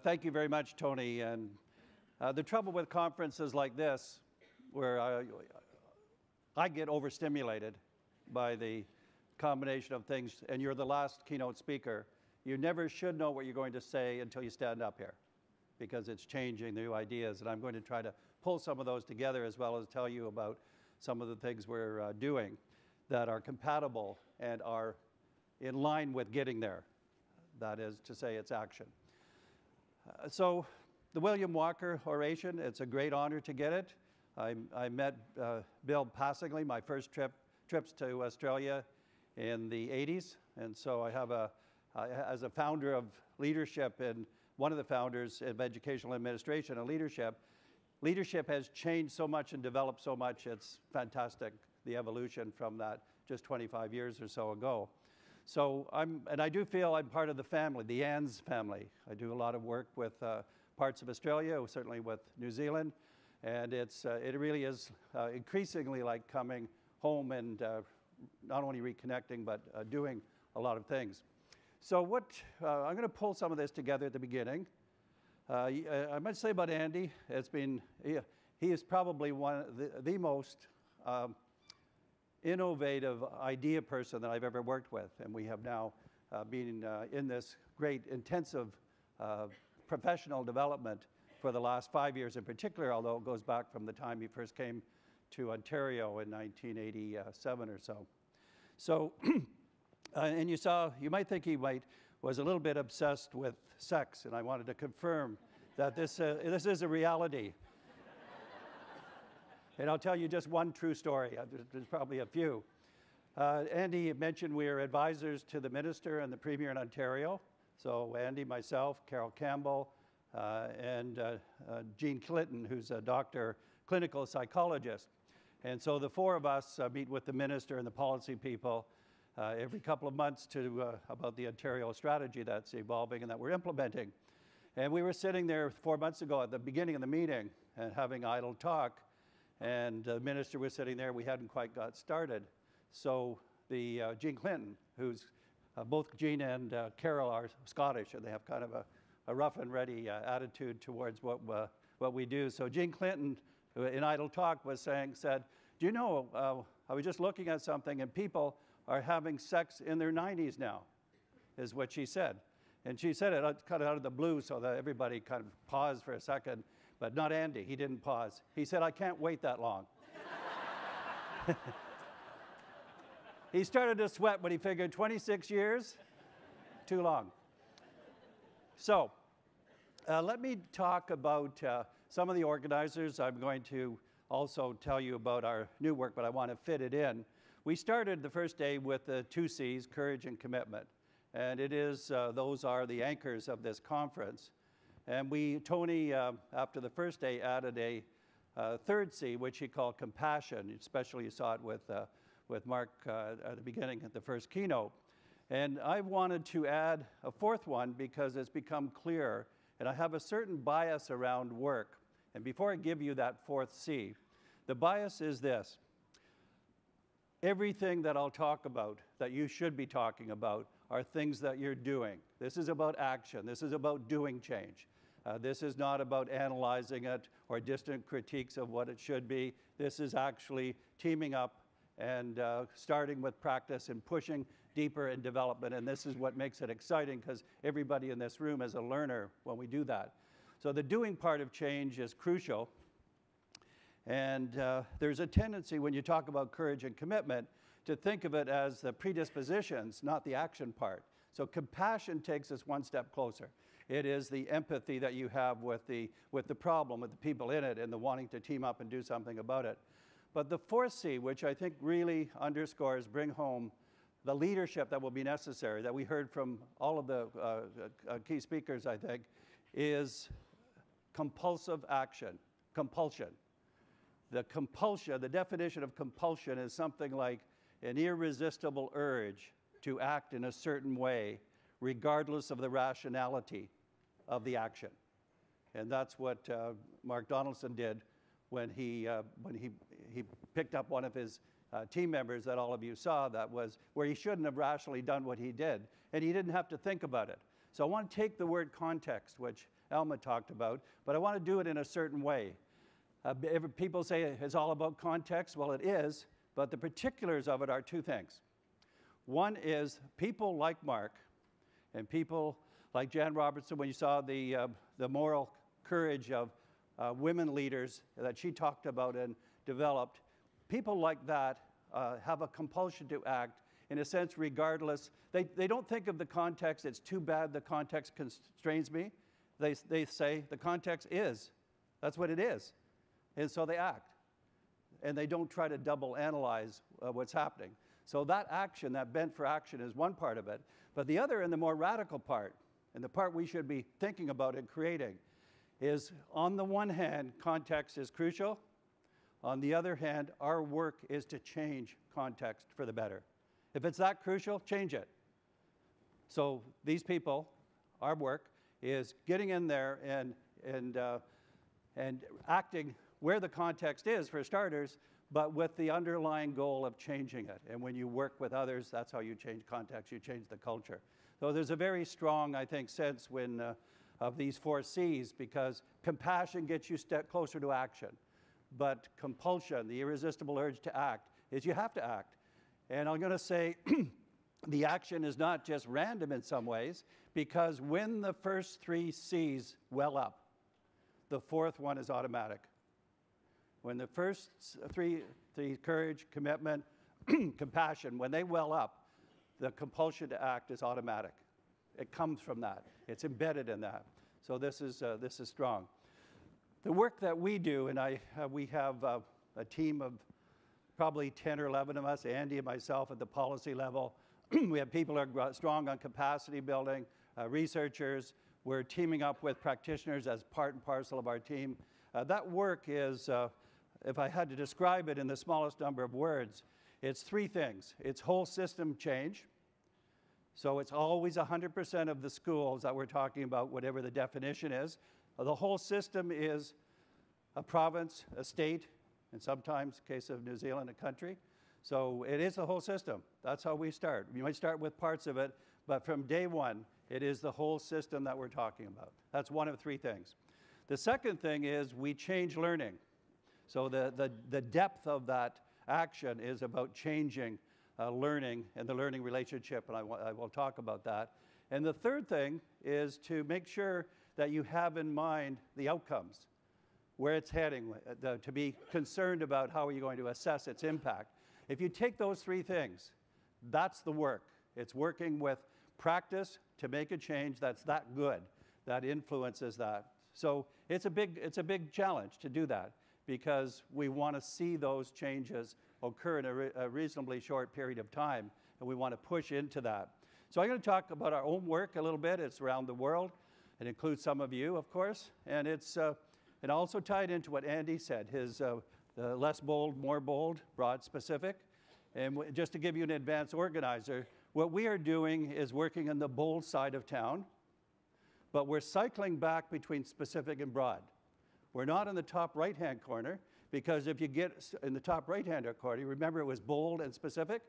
Thank you very much, Tony. And the trouble with conferences like this, where I get overstimulated by the combination of things, and you're the last keynote speaker, you never should know what you're going to say until you stand up here, because it's changing the new ideas. And I'm going to try to pull some of those together, as well as tell you about some of the things we're doing that are compatible and are in line with getting there. That is to say, it's action. So the William Walker oration, it's a great honor to get it. I met Bill passingly, my first trips to Australia in the 80s. And so I have as a founder of leadership and one of the founders of educational administration and leadership has changed so much and developed so much. It's fantastic, the evolution from that just 25 years or so ago. So I do feel I'm part of the family, the ANZ family. I do a lot of work with parts of Australia, certainly with New Zealand, and it really is increasingly like coming home and not only reconnecting, but doing a lot of things. So I'm going to pull some of this together at the beginning. I might say about Andy, he is probably one of the most innovative idea person that I've ever worked with, and we have now been in this great intensive professional development for the last 5 years in particular, although it goes back from the time he first came to Ontario in 1987 or so. So, and you might think he was a little bit obsessed with sex, and I wanted to confirm that this is a reality. And I'll tell you just one true story. There's probably a few. Andy mentioned we are advisors to the Minister and the Premier in Ontario. So Andy, myself, Carol Campbell, and Jean Clinton, who's a doctor, clinical psychologist. And so the four of us meet with the Minister and the policy people every couple of months about the Ontario strategy that's evolving and that we're implementing. And we were sitting there 4 months ago at the beginning of the meeting and having idle talk. And the Minister was sitting there. We hadn't quite got started. So the Jean Clinton, who's both Jean and Carol are Scottish, and they have kind of a rough and ready attitude towards what we do. So Jean Clinton, in idle talk, said, "Do you know? I was just looking at something, and people are having sex in their 90s now," is what she said. And she said it kind of out of the blue, so that everybody kind of paused for a second. But not Andy. He didn't pause. He said, "I can't wait that long." He started to sweat when he figured 26 years, too long. So let me talk about some of the organizers. I'm going to also tell you about our new work, but I want to fit it in. We started the first day with the 2 C's, courage and commitment. And those are the anchors of this conference. And Tony, after the first day, added a third C, which he called compassion. Especially you saw it with Mark at the beginning of the first keynote. And I wanted to add a fourth one because it's become clear, and I have a certain bias around work. And before I give you that fourth C, the bias is this. Everything that I'll talk about, that you should be talking about, are things that you're doing. This is about action. This is about doing change. This is not about analyzing it or distant critiques of what it should be. This is actually teaming up and starting with practice and pushing deeper in development. And this is what makes it exciting, because everybody in this room is a learner when we do that. So the doing part of change is crucial. And there's a tendency when you talk about courage and commitment to think of it as the predispositions, not the action part. So compassion takes us one step closer. It is the empathy that you have with the problem, with the people in it, and the wanting to team up and do something about it. But the fourth C, which I think really underscores, bring home the leadership that will be necessary, that we heard from all of the key speakers, I think, is compulsive action, compulsion. The compulsion, the definition of compulsion is something like an irresistible urge to act in a certain way, regardless of the rationality of the action. And that's what Mark Donaldson did when he picked up one of his team members that all of you saw, that was where he shouldn't have rationally done what he did. And he didn't have to think about it. So I want to take the word context, which Alma talked about, but I want to do it in a certain way. People say it's all about context. Well, it is, but the particulars of it are two things. One is people like Mark and people like Jan Robertson, when you saw the moral courage of women leaders that she talked about and developed, people like that have a compulsion to act, in a sense, regardless. They don't think of the context, it's too bad the context constrains me. They say the context is. That's what it is. And so they act. And they don't try to double analyze what's happening. So that action, that bent for action, is one part of it. But the other, and the more radical part, and the part we should be thinking about and creating, is on the one hand, context is crucial. On the other hand, our work is to change context for the better. If it's that crucial, change it. So these people, our work, is getting in there and acting where the context is, for starters, but with the underlying goal of changing it. And when you work with others, that's how you change context, you change the culture. So there's a very strong, I think, sense of these 4 C's, because compassion gets you a step closer to action. But compulsion, the irresistible urge to act, is you have to act. And I'm going to say the action is not just random in some ways, because when the first 3 C's well up, the 4th one is automatic. When the first three, courage, commitment, compassion, when they well up, the compulsion to act is automatic. It comes from that. It's embedded in that. So this is strong. The work that we do, and we have a team of probably 10 or 11 of us, Andy and myself at the policy level. We have people who are strong on capacity building, researchers. We're teaming up with practitioners as part and parcel of our team. That work is, if I had to describe it in the smallest number of words, it's 3 things. It's whole system change. So it's always 100% of the schools that we're talking about, whatever the definition is. The whole system is a province, a state, and sometimes, in the case of New Zealand, a country. So it is the whole system. That's how we start. We might start with parts of it, but from day one, it is the whole system that we're talking about. That's one of 3 things. The second thing is we change learning. So the depth of that action is about changing learning and the learning relationship, and I will talk about that. And the third thing is to make sure that you have in mind the outcomes, where it's heading, to be concerned about how are you going to assess its impact. If you take those 3 things, that's the work. It's working with practice to make a change that's that good, that influences that. So it's a big challenge to do that, because we want to see those changes occur in a reasonably short period of time, and we want to push into that. So I'm going to talk about our own work a little bit. It's around the world. It includes some of you, of course, and it's also tied into what Andy said, his less bold, more bold, broad, specific. And just to give you an advanced organizer, what we are doing is working on the bold side of town, but we're cycling back between specific and broad. We're not in the top right-hand corner, because if you get in the top right-hand corner, remember it was bold and specific,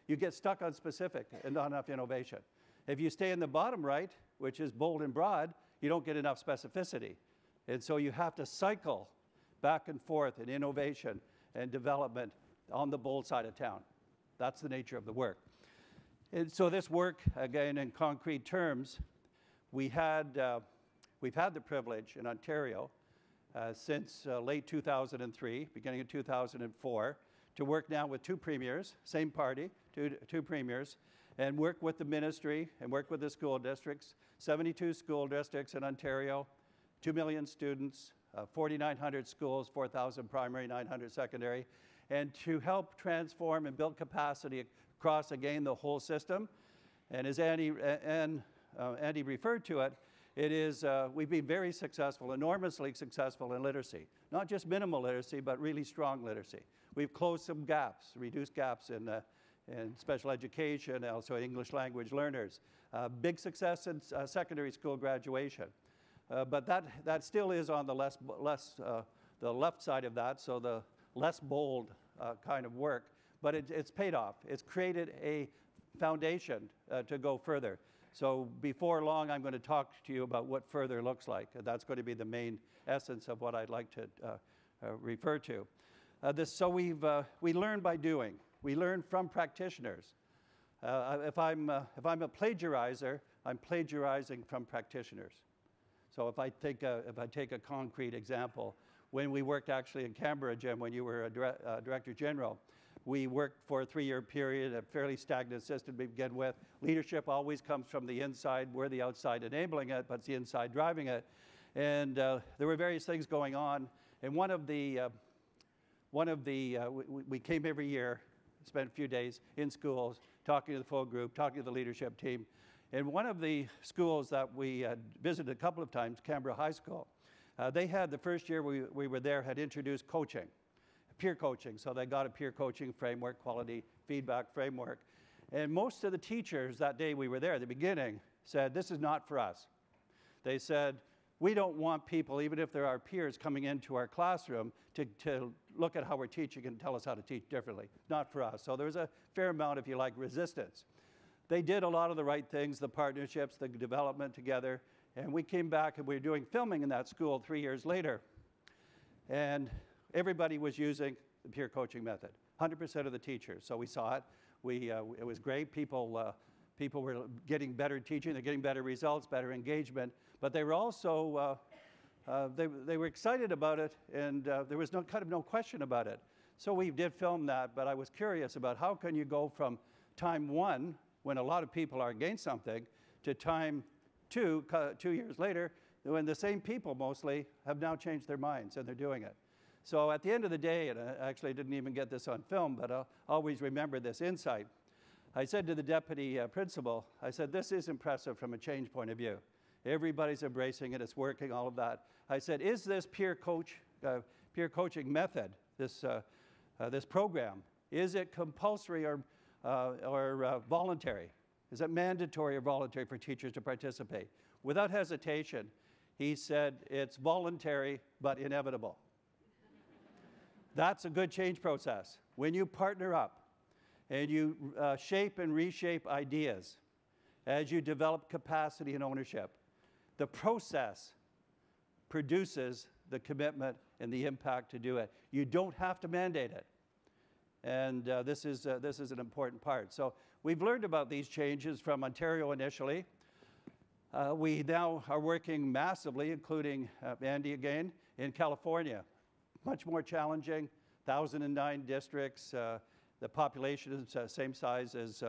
you get stuck on specific and not enough innovation. If you stay in the bottom right, which is bold and broad, you don't get enough specificity. And so you have to cycle back and forth in innovation and development on the bold side of town. That's the nature of the work. And so this work, again, in concrete terms, we've had the privilege in Ontario since late 2003, beginning of 2004, to work now with 2 premiers, same party, two premiers, and work with the ministry and work with the school districts, 72 school districts in Ontario, 2 million students, 4,900 schools, 4,000 primary, 900 secondary, and to help transform and build capacity across, again, the whole system. And as Andy referred to it, we've been very successful, enormously successful in literacy. Not just minimal literacy, but really strong literacy. We've closed some gaps, reduced gaps in special education, also English language learners. Big success in secondary school graduation. But that still is on the the left side of that, so the less bold kind of work. But it's paid off. It's created a foundation to go further. So before long, I'm going to talk to you about what further looks like. That's going to be the main essence of what I'd like to refer to. So we learn by doing. We learn from practitioners. If I'm a plagiarizer, I'm plagiarizing from practitioners. So if I take a concrete example, when we worked actually in Canberra, Jim, when you were a Director General, we worked for a 3-year period, a fairly stagnant system to begin with. Leadership always comes from the inside. We're the outside enabling it, but it's the inside driving it. And there were various things going on. And we came every year, spent a few days in schools, talking to the full group, talking to the leadership team. And one of the schools that we visited a couple of times, Canberra High School, they had, the first year we were there, had introduced coaching, peer coaching. So they got a peer coaching framework, quality feedback framework. And most of the teachers that day we were there at the beginning said, this is not for us. They said, we don't want people, even if they're our peers, coming into our classroom to look at how we're teaching and tell us how to teach differently. Not for us. So there was a fair amount, if you like, resistance. They did a lot of the right things, the partnerships, the development together. And we came back and we were doing filming in that school 3 years later. And everybody was using the peer coaching method, 100% of the teachers. So we saw it. It was great. People were getting better teaching. They're getting better results, better engagement. But they were also, they were excited about it, and there was no question about it. So we did film that, but I was curious about how can you go from time 1, when a lot of people are against something, to time 2 years later, when the same people mostly have now changed their minds and they're doing it. So at the end of the day, and I actually didn't even get this on film, but I'll always remember this insight. I said to the deputy principal, I said, this is impressive from a change point of view. Everybody's embracing it, it's working, all of that. I said, is this peer coaching method, this program, is it compulsory or voluntary? Is it mandatory or voluntary for teachers to participate? Without hesitation, he said, it's voluntary but inevitable. That's a good change process. When you partner up and you shape and reshape ideas as you develop capacity and ownership, the process produces the commitment and the impact to do it. You don't have to mandate it. And this is an important part. So we've learned about these changes from Ontario initially. We now are working massively, including Andy again, in California. Much more challenging, 1,009 districts. The population is same size as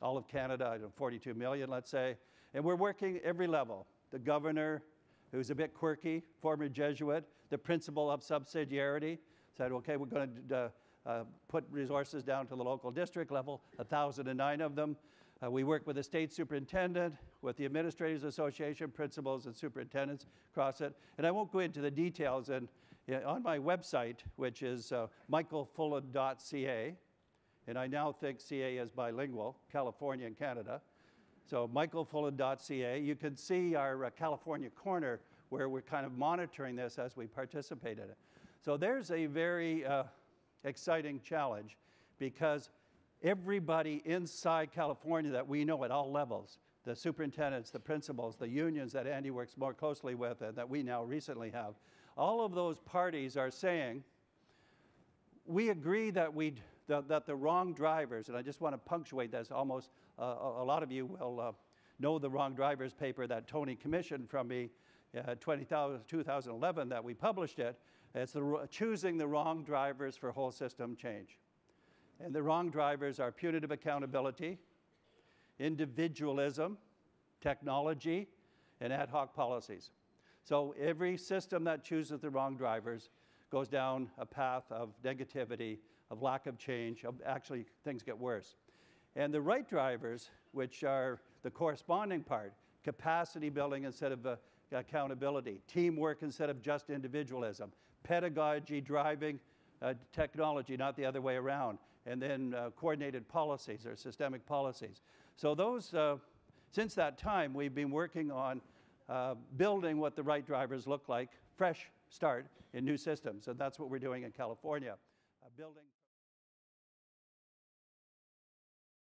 all of Canada, 42 million, let's say. And we're working every level. The governor, who's a bit quirky, former Jesuit, the principle of subsidiarity, said, okay, we're going to put resources down to the local district level, 1,009 of them. We work with the state superintendent, with the Administrators Association, principals and superintendents across it. And I won't go into the details. And on my website, which is michaelfullan.ca, and I now think CA is bilingual, California and Canada. So michaelfullan.ca, you can see our California corner where we're kind of monitoring this as we participate in it. So there's a very exciting challenge because everybody inside California that we know at all levels, the superintendents, the principals, the unions that Andy works more closely with and that we now recently have, all of those parties are saying, we agree that that the wrong drivers, and I just want to punctuate this, almost a lot of you will know the wrong drivers paper that Tony commissioned from me 2011 that we published it. It's choosing the wrong drivers for whole system change. And the wrong drivers are punitive accountability, individualism, technology, and ad hoc policies. So every system that chooses the wrong drivers goes down a path of negativity, of lack of change, of actually things get worse. And the right drivers, which are the corresponding part, capacity building instead of accountability, teamwork instead of just individualism, pedagogy driving technology, not the other way around, and then coordinated policies or systemic policies. So those, since that time, we've been working on building what the right drivers look like, fresh start in new systems, and that's what we're doing in California, building